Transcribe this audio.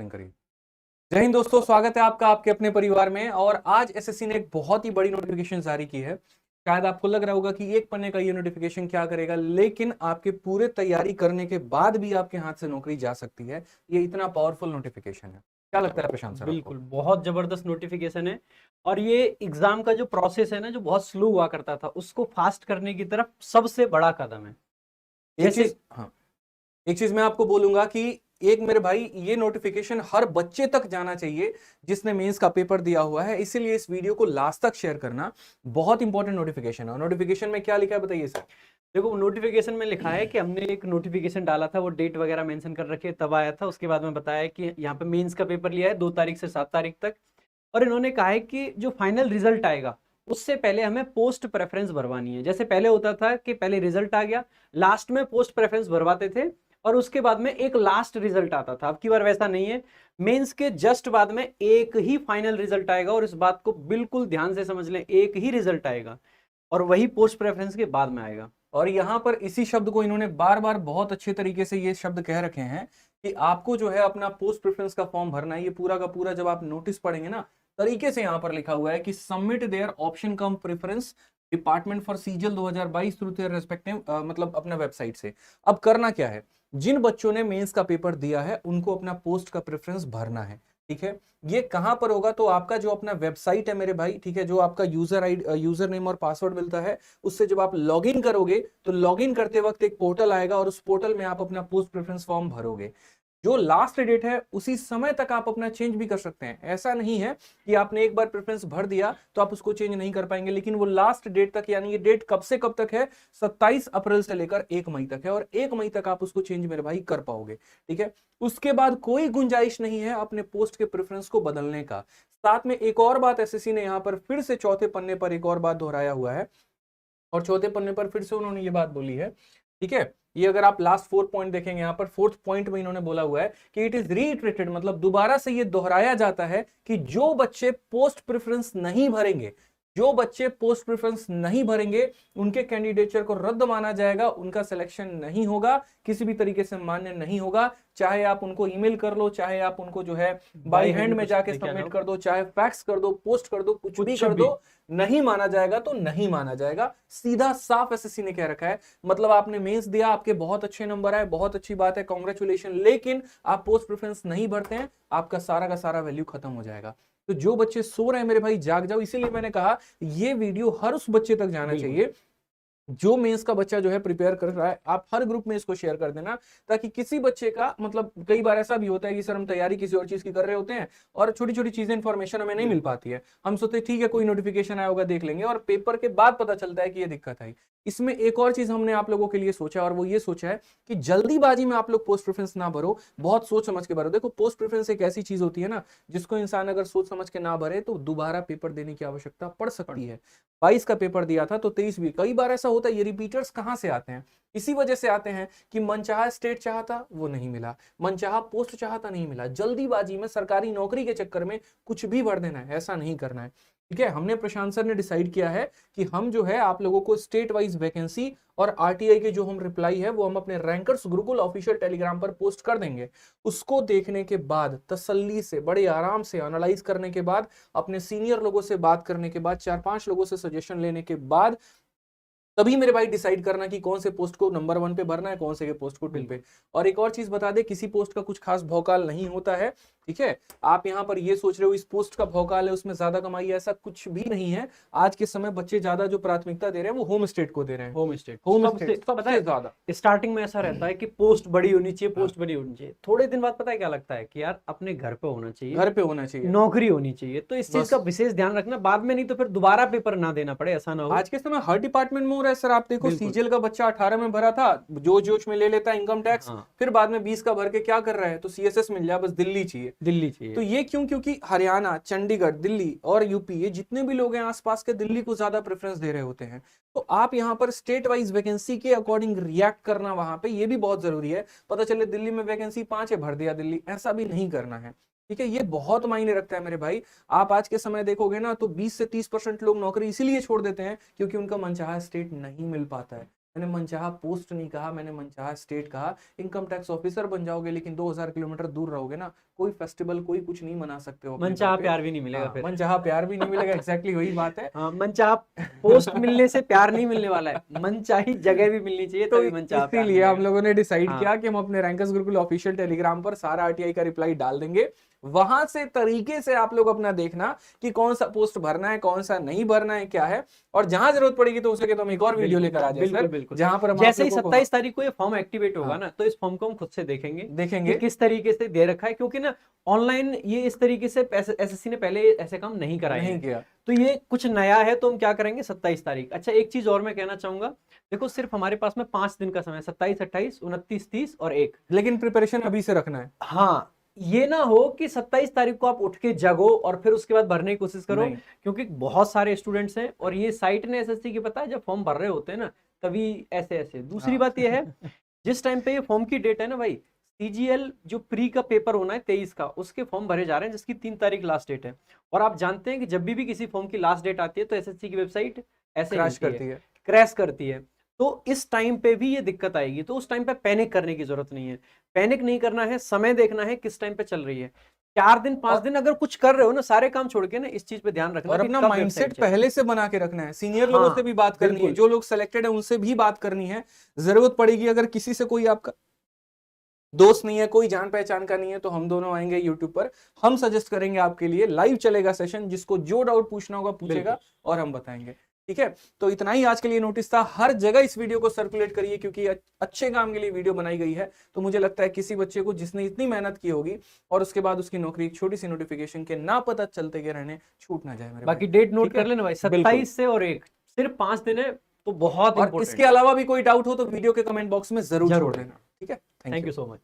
Recording करिए। जय हिंद दोस्तों, स्वागत है आपका आपके अपने परिवार में। और आज एसएससी ने एक बहुत ही बड़ी नोटिफिकेशन जारी की है। शायद आपको लग रहा होगा कि एक पन्ने का ये नोटिफिकेशन क्या करेगा, लेकिन आपके पूरे तैयारी करने के बाद भी आपके हाथ से नौकरी जा सकती है। ये इतना पावरफुल नोटिफिकेशन है। क्या लगता है प्रशांत सर आपको? बिल्कुल, बहुत जबरदस्त नोटिफिकेशन है। और ये एग्जाम का जो प्रोसेस है ना, जो बहुत स्लो हुआ करता था, उसको फास्ट करने की तरफ सबसे बड़ा कदम है। एक चीज मैं आपको बोलूंगा कि एक मेरे भाई, ये नोटिफिकेशन हर बच्चे तक जाना चाहिए जिसने मेंस का पेपर दिया हुआ है, इसीलिए इस वीडियो को लास्ट तक शेयर करना। बहुत इंपॉर्टेंट नोटिफिकेशन है। नोटिफिकेशन में क्या लिखा है बताइए सर। देखो, नोटिफिकेशन में लिखा है कि हमने एक नोटिफिकेशन डाला था, वो डेट वगैरह मेंशन कर रखी है, तब आया था। उसके बाद में बताया कि यहाँ पे मेंस का पेपर लिया है 2 तारीख से 7 तारीख तक। और इन्होंने कहा है कि जो फाइनल रिजल्ट आएगा उससे पहले हमें पोस्ट प्रेफरेंस भरवानी है। जैसे पहले होता था कि पहले रिजल्ट आ गया, लास्ट में पोस्ट प्रेफरेंस भरवाते थे और उसके बाद में एक लास्ट रिजल्ट आता था। अब की बार वैसा नहीं है। मेंस के जस्ट बाद में एक ही फाइनल रिजल्ट आएगा, और इस बात को बिल्कुल ध्यान से समझ लें, एक ही रिजल्ट आएगा और वही पोस्ट प्रेफरेंस के बाद में आएगा। और यहां पर इसी शब्द को इन्होंने बार बार बहुत अच्छे तरीके से ये शब्द कह रखे हैं कि आपको जो है अपना पोस्ट प्रेफरेंस का फॉर्म भरना है। ये पूरा का पूरा जब आप नोटिस पढ़ेंगे ना, तरीके से यहां पर लिखा हुआ है कि submit there option come preference department for सीजल 2022 through their respective, मतलब अपना वेबसाइट से। अब करना क्या है, जिन बच्चों ने मेंस का पेपर दिया है उनको अपना पोस्ट का प्रेफरेंस भरना है। ठीक है, ये कहां पर होगा, तो आपका जो अपना वेबसाइट है मेरे भाई, ठीक है, जो आपका यूजर नेम और पासवर्ड मिलता है, उससे जब आप लॉगिन करोगे तो लॉगिन करते वक्त एक पोर्टल आएगा और उस पोर्टल में आप अपना पोस्ट प्रेफरेंस फॉर्म भरोगे। जो लास्ट डेट है उसी समय तक आप अपना चेंज भी कर सकते हैं। ऐसा नहीं है कि आपने एक बार प्रेफरेंस भर दिया तो आप उसको चेंज नहीं कर पाएंगे, लेकिन वो लास्ट डेट तक, यानी ये डेट कब से कब तक है, 27 अप्रैल से लेकर 1 मई तक है, और 1 मई तक आप उसको चेंज मेरे भाई कर पाओगे। ठीक है, उसके बाद कोई गुंजाइश नहीं है अपने पोस्ट के प्रेफरेंस को बदलने का। साथ में एक और बात एसएससी ने यहां पर फिर से चौथे पन्ने पर एक और बात दोहराया हुआ है, और चौथे पन्ने पर फिर से उन्होंने ये बात बोली है। ठीक है, ये अगर आप लास्ट 4 पॉइंट देखेंगे, यहाँ पर 4th पॉइंट में इन्होंने बोला हुआ है कि इट इज रीइटरेटेड, मतलब दोबारा से ये दोहराया जाता है कि जो बच्चे पोस्ट प्रेफरेंस नहीं भरेंगे, जो बच्चे पोस्ट प्रेफरेंस नहीं भरेंगे, उनके कैंडिडेचर को रद्द माना जाएगा, उनका सिलेक्शन नहीं होगा, किसी भी तरीके से मान्य नहीं होगा। चाहे आप उनको ईमेल कर लो, चाहे आप उनको जो है बाय हैंड में जाके सबमिट कर दो, चाहे फैक्स कर दो, पोस्ट कर दो, कुछ भी कर दो, नहीं माना जाएगा तो नहीं माना जाएगा। सीधा साफ एसएससी ने कह रखा है। मतलब आपने मेंस दिया, आपके बहुत अच्छे नंबर आए, बहुत अच्छी बात है, कांग्रेचुलेशन, लेकिन आप पोस्ट प्रेफरेंस नहीं भरते हैं, आपका सारा का सारा वैल्यू खत्म हो जाएगा। तो जो बच्चे सो रहे हैं मेरे भाई, जाग जाओ। इसीलिए मैंने कहा ये वीडियो हर उस बच्चे तक जाना चाहिए जो मेंस का बच्चा जो है प्रिपेयर कर रहा है। आप हर ग्रुप में इसको शेयर कर देना, ताकि किसी बच्चे का, मतलब कई बार ऐसा भी होता है कि सर हम तैयारी किसी और चीज की कर रहे होते हैं और छोटी छोटी चीजें इंफॉर्मेशन हमें नहीं मिल पाती है। हम सोचते ठीक है कोई नोटिफिकेशन आया होगा देख लेंगे, और पेपर के बाद पता चलता है कि ये दिक्कत आई। इसमें एक और चीज हमने आप लोगों के लिए सोचा, और वो ये सोचा है कि जल्दीबाजी में आप लोग पोस्ट प्रेफरेंस ना भरो, बहुत सोच समझ के भरो। देखो, पोस्ट प्रेफरेंस एक ऐसी चीज होती है ना, जिसको इंसान अगर सोच समझ के ना भरे तो दोबारा पेपर देने की आवश्यकता पड़ सकती है। 22 का पेपर दिया था तो 23 भी। कई बार ऐसा होता है, ये रिपीटर्स कहां से आते हैं, इसी वजह से आते हैं कि मनचाहा स्टेट चाहता वो नहीं मिला, मनचाहा पोस्ट चाहता नहीं मिला। जल्दीबाजी में सरकारी नौकरी के चक्कर में कुछ भी भर देना है, ऐसा नहीं करना है। ठीक है, हमने प्रशांत सर ने डिसाइड किया है कि हम जो है आप लोगों को स्टेट वाइज वैकेंसी और आरटीआई के जो हम रिप्लाई है वो हम अपने रैंकर्स गुरुकुल ऑफिशियल टेलीग्राम पर पोस्ट कर देंगे। उसको देखने के बाद, तसल्ली से, बड़े आराम से एनालाइज करने के बाद, अपने सीनियर लोगों से बात करने के बाद, 4-5 लोगों से सजेशन लेने के बाद, तभी मेरे भाई डिसाइड करना कि कौन से पोस्ट को नंबर 1 पे भरना है, कौन से के पोस्ट को 2 पे। और एक और चीज बता दे, किसी पोस्ट का कुछ खास भौकाल नहीं होता है। ठीक है, आप यहाँ पर ये सोच रहे हो इस पोस्ट का भौकाल है, उसमें ज्यादा कमाई है, ऐसा कुछ भी नहीं है। आज के समय बच्चे ज्यादा जो प्राथमिकता दे रहे हैं वो होम स्टेट को दे रहे हैं। होम स्टेट सबसे ज्यादा। स्टार्टिंग में ऐसा रहता है कि पोस्ट बड़ी होनी चाहिए, पोस्ट बड़ी होनी चाहिए। थोड़े दिन बाद पता है क्या लगता है कि यार अपने घर पे होना चाहिए, घर पे होना चाहिए, नौकरी होनी चाहिए। तो इस चीज का विशेष ध्यान रखना बाद में, नहीं तो फिर दोबारा पेपर ना देना पड़े, ऐसा ना हो। आज के समय हर डिपार्टमेंट में हो रहा है सर। आप देखो, सीजीएल का बच्चा 18 में भरा था, जोश जोश में ले लेता है इनकम टैक्स, फिर बाद में 20 का भर के क्या कर रहा है, तो सीएसएस मिल जाए, बस दिल्ली चाहिए, दिल्ली चाहिए। तो ये क्यों? क्योंकि हरियाणा, चंडीगढ़, दिल्ली और यूपी, ये जितने भी लोग हैं आसपास के, दिल्ली को ज्यादा प्रेफरेंस दे रहे होते हैं। तो आप यहाँ पर स्टेट वाइज वैकेंसी के अकॉर्डिंग रिएक्ट करना वहां पे, ये भी बहुत जरूरी है। पता चले दिल्ली में वैकेंसी 5 है, भर दिया दिल्ली, ऐसा भी नहीं करना है। ठीक है, ये बहुत मायने रखता है मेरे भाई। आप आज के समय देखोगे ना, तो 20 से 30% लोग नौकरी इसीलिए छोड़ देते हैं क्योंकि उनका मनचाहा स्टेट नहीं मिल पाता है। मैंने मनचाहा पोस्ट नहीं कहा, मैंने मनचाहा स्टेट कहा। इनकम टैक्स ऑफिसर बन जाओगे लेकिन 2000 किलोमीटर दूर रहोगे ना, कोई फेस्टिवल कोई कुछ नहीं मना सकते हो अपने मनचाहा घर पे। प्यार भी नहीं मिलेगा हाँ, फिर। मनचाहा प्यार भी नहीं मिलेगा, एग्जैक्टली वही बात है। हाँ, मनचाहा पोस्ट मिलने से प्यार नहीं मिलने वाला है, मनचाही जगह भी मिलनी चाहिए तो तभी मनचाहा प्यार इसीलिए हम मिलेगा। लोगों ने डिसाइड हाँ। किया कि हम अपने रैंकर्स गुरुकुल ऑफिशियल टेलीग्राम पर सारा आरटीआई का रिप्लाई डाल देंगे। वहां से तरीके से आप लोग अपना देखना कि कौन सा पोस्ट भरना है, कौन सा नहीं भरना है, क्या है, और जहां जरूरत पड़ेगी तो उसे तो हम एक और वीडियो बिल्कुल, लेकर आ जाए बिल्कुल, सर, बिल्कुल। जहां पर हम आप जैसे ही लोगों को 27 तारीख को ये फॉर्म एक्टिवेट होगा हाँ। ना, तो इस फॉर्म को हम खुद से देखेंगे देखेंगे कि किस तरीके से दे रखा है, क्योंकि ना ऑनलाइन ये इस तरीके से एसएससी ने पहले ऐसे काम नहीं कराए नहीं हैं। किया। तो ये कुछ नया है, तो हम क्या करेंगे 27 तारीख। अच्छा, एक चीज और मैं कहना चाहूंगा, देखो सिर्फ हमारे पास में 5 दिन का समय, 27, 28, 29, 30 और 1। लेकिन प्रिपरेशन अभी से रखना है। हाँ, ये ना हो कि 27 तारीख को आप उठ के जगो और फिर उसके बाद भरने की कोशिश करो, नहीं। क्योंकि बहुत सारे स्टूडेंट्स हैं और ये साइट ने एसएससी की पता है जब फॉर्म भर रहे होते हैं ना, तभी ऐसे ऐसे। दूसरी हाँ। बात ये है, जिस टाइम पे ये फॉर्म की डेट है ना भाई, सीजीएल जो प्री का पेपर होना है 23 का, उसके फॉर्म भरे जा रहे हैं, जिसकी 3 तारीख लास्ट डेट है। और आप जानते हैं कि जब भी किसी फॉर्म की लास्ट डेट आती है तो एसएससी की वेबसाइट ऐसे क्रैश हिलती करती है। क्रैश करती है। तो इस टाइम पे भी ये दिक्कत आएगी, तो उस टाइम पे पैनिक करने की जरूरत नहीं है। पैनिक नहीं करना है, समय देखना है किस टाइम पे चल रही है। 4 दिन 5 दिन अगर कुछ कर रहे हो ना, सारे काम छोड़ के ना, इस चीज पे ध्यान रखना और कि अपना कब माइंडसेट वेबसाइट चले। पहले से बना के रखना है। सीनियर लोगों हाँ, से भी बात करनी है, बिल्कुल। जो लोग सिलेक्टेड है उनसे भी बात करनी है। जरूरत पड़ेगी अगर किसी से, कोई आपका दोस्त नहीं है, कोई जान पहचान का नहीं है, तो हम दोनों आएंगे यूट्यूब पर, हम सजेस्ट करेंगे आपके लिए। लाइव चलेगा सेशन, जिसको जो डाउट पूछना होगा पूछेगा और हम बताएंगे। ठीक है, तो इतना ही आज के लिए नोटिस था। हर जगह इस वीडियो को सर्कुलेट करिए, क्योंकि अच्छे काम के लिए वीडियो बनाई गई है। तो मुझे लगता है किसी बच्चे को जिसने इतनी मेहनत की होगी और उसके बाद उसकी नौकरी एक छोटी सी नोटिफिकेशन के ना पता चलते के रहने छूट ना जाए मेरे बाकी भाई। डेट नोट ठीक है? कर लेना भाई, बिल्कुल। 27 से और 1 सिर्फ 5 दिन है, तो बहुत और इंपॉर्टेंट। इसके अलावा भी कोई डाउट हो तो वीडियो के कमेंट बॉक्स में जरूर छोड़ जरूर। देना। ठीक है, थैंक यू सो मच।